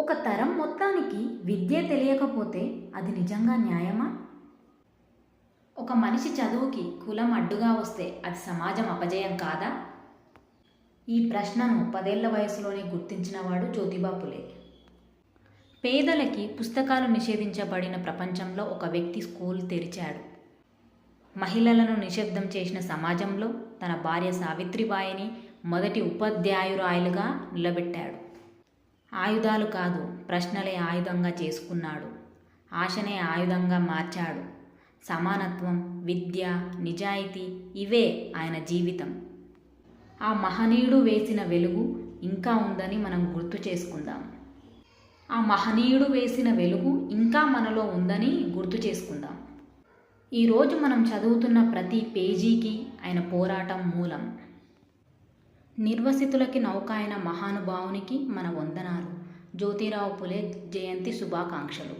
ఒక తరం మొత్తానికి విద్య తెలియకపోతే అది నిజంగా న్యాయమా? ఒక మనిషి చదువుకి కులం అడ్డుగా వస్తే అది సమాజం అపజయం కాదా? ఈ ప్రశ్నను 10 ఏళ్ల వయసులోనే గుర్తించినవాడు జ్యోతిబా ఫులే. పేదలకి పుస్తకాలు నిషేధించబడిన ప్రపంచంలో ఒక వ్యక్తి స్కూల్ తెరిచాడు. మహిళలను నిశ్శబ్దం చేసిన సమాజంలో తన భార్య సావిత్రిబాయిని మొదటి ఉపాధ్యాయురాలిగా నిలబెట్టాడు. ఆయుధాలు కాదు, ప్రశ్నలే ఆయుధంగా చేసుకున్నాడు. ఆశనే ఆయుధంగా మార్చాడు. సమానత్వం, విద్య, నిజాయితీ ఇవే ఆయన జీవితం. ఆ మహనీయుడు వేసిన వెలుగు ఇంకా ఉందని మనం గుర్తు చేసుకుందాం. ఆ మహనీయుడు వేసిన వెలుగు ఇంకా మనలో ఉందని గుర్తు చేసుకుందాం. ఈరోజు మనం చదువుతున్న ప్రతి పేజీకి ఆయన పోరాటం మూలం. నిర్వసితులకి నౌక అయిన మహానుభావునికి మన వందనాలు. జ్యోతిరావు ఫులే జయంతి శుభాకాంక్షలు.